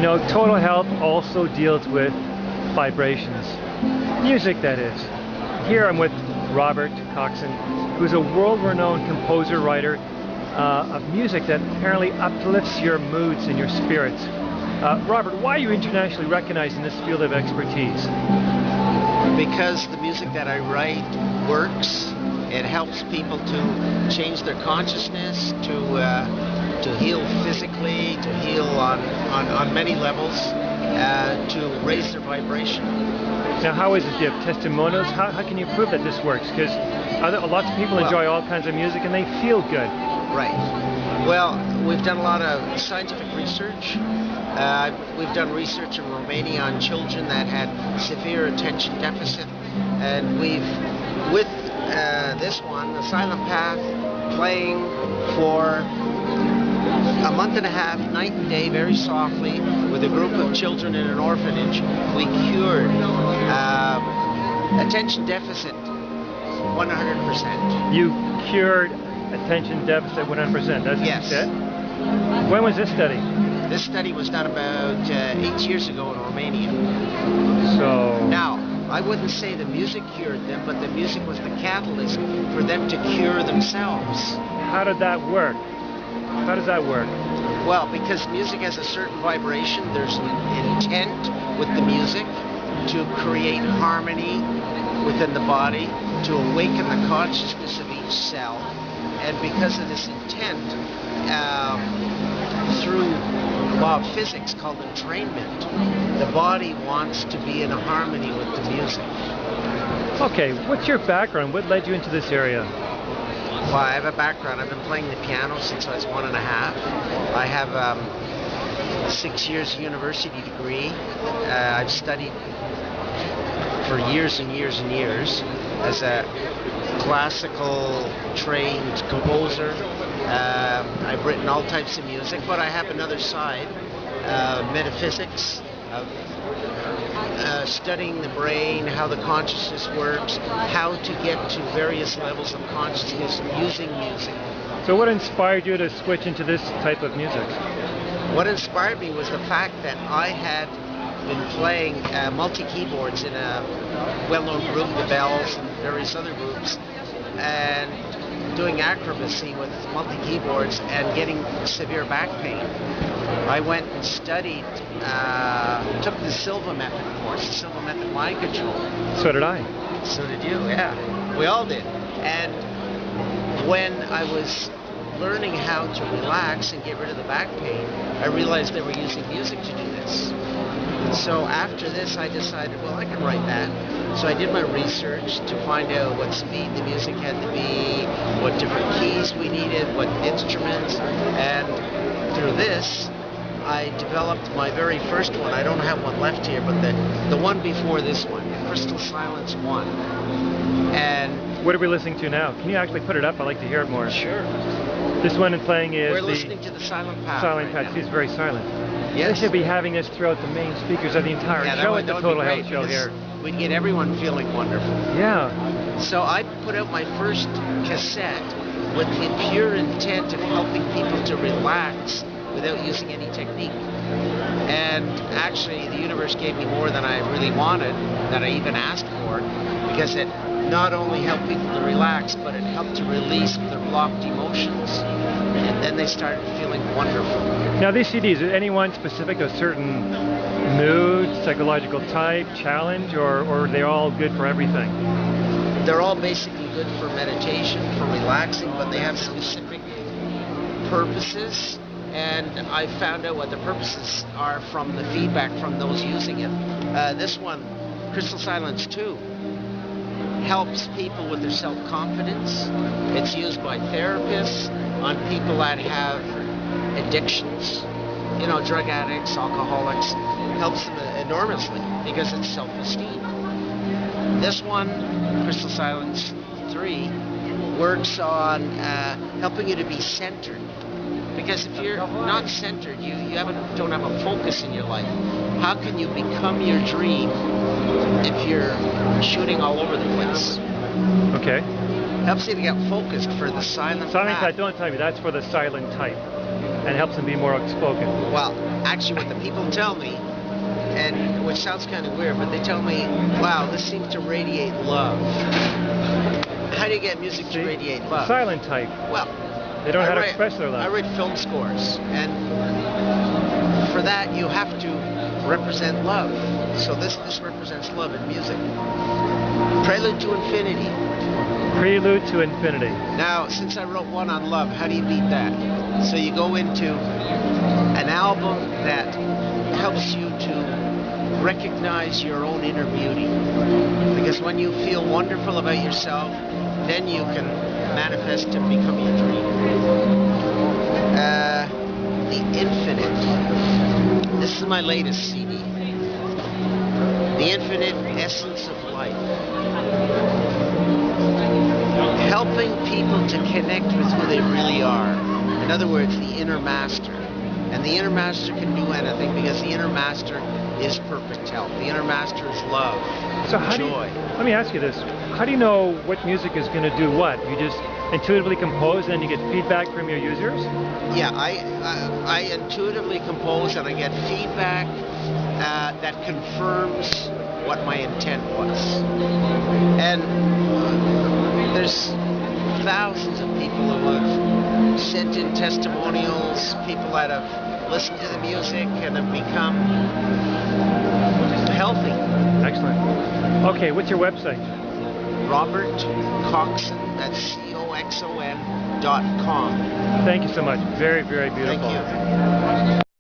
You know, total health also deals with vibrations. Music, that is. Here I'm with Robert Coxon, who's a world-renowned composer, writer of music that apparently uplifts your moods and your spirits. Robert, why are you internationally recognized in this field of expertise? Because the music that I write works. It helps people to change their consciousness, to heal physically, to heal on many levels, to raise their vibration. Now, how is it? Do you have testimonials? How can you prove that this works? Because lots of people enjoy all kinds of music and they feel good. Right. Well, we've done a lot of scientific research. We've done research in Romania on children that had severe attention deficit, and with this one, the Silent Path, playing for a month and a half, night and day, very softly, with a group of children in an orphanage, we cured attention deficit 100%. You cured attention deficit 100%, that's what you said? When was this study? This study was done about 8 years ago in Romania. So... Now, I wouldn't say the music cured them, but the music was the catalyst for them to cure themselves. How did that work? How does that work? Well, because music has a certain vibration, there's an intent with the music to create harmony within the body, to awaken the consciousness of each cell. And because of this intent, through law of physics called entrainment, the body wants to be in harmony with the music. Okay, what's your background? What led you into this area? Well, I have a background. I've been playing the piano since I was 1.5. I have 6 years university degree. I've studied for years and years and years as a classical trained composer. I've written all types of music, but I have another side, metaphysics, of studying the brain, how the consciousness works, how to get to various levels of consciousness using music. So what inspired you to switch into this type of music? What inspired me was the fact that I had been playing multi-keyboards in a well-known group, the Bells, and various other groups, and doing acrobacy with multi-keyboards and getting severe back pain. I went and studied, took the Silva method course, the Silva method mind control. So did I. So did you, yeah. We all did. And when I was learning how to relax and get rid of the back pain, I realized they were using music to do this. So after this, I decided, well, I can write that. So I did my research to find out what speed the music had to be, what different keys we needed, what instruments, and through this, I developed my very first one. I don't have one left here, but the one before this one, Crystal Silence 1. And what are we listening to now? Can you actually put it up? I'd like to hear it more. Sure. This one in playing is We're listening to the Silent Path. Silent Path. Path. It's very silent. Yes. They should be having this throughout the main speakers of the entire show at the Total Health Show here. We'd get everyone feeling wonderful. Yeah. So I put out my first cassette with the pure intent of helping people to relax without using any technique. And actually, the universe gave me more than I really wanted, that I even asked for, because it not only helped people to relax, but it helped to release their blocked emotions. And then they started feeling wonderful. Now these CDs, is anyone specific, a certain mood, psychological type, challenge, or are they all good for everything? They're all basically good for meditation, for relaxing, but they have specific purposes. And I found out what the purposes are from the feedback from those using it. This one, Crystal Silence 2, helps people with their self-confidence. It's used by therapists on people that have addictions, you know, drug addicts, alcoholics. Helps them enormously because it's self-esteem. This one, Crystal Silence 3, works on helping you to be centered. Because if you're not centered, you don't have a focus in your life. How can you become your dream if you're shooting all over the place? Okay. Helps you to get focused for the silent Silent path. type, don't tell me, that's for the silent type. and helps them be more outspoken? Well, actually, what the people tell me, and which sounds kind of weird, but they tell me, wow, this seems to radiate love. How do you get music to radiate love? Silent type. Well, they don't know how to express their love. I write film scores, and for that you have to represent love. So this represents love in music. Prelude to Infinity. Prelude to Infinity. Now, since I wrote one on love, how do you beat that? So you go into an album that helps you to recognize your own inner beauty. Because when you feel wonderful about yourself, then you can manifest and become your dream. The Infinite. This is my latest CD. The Infinite Essence of Life. Helping people to connect with who they really are. In other words, the inner master. And the inner master can do anything because the inner master is perfect health. The inner master is love, so how joy. Let me ask you this. How do you know what music is going to do what? You just intuitively compose and then you get feedback from your users? Yeah, I intuitively compose and I get feedback that confirms what my intent was. And there's thousands of people who have sent in testimonials, people that have listened to the music and have become healthy. Excellent. Okay, what's your website? Robert Coxon, that's COXON.com. Thank you so much. Very, very beautiful. Thank you.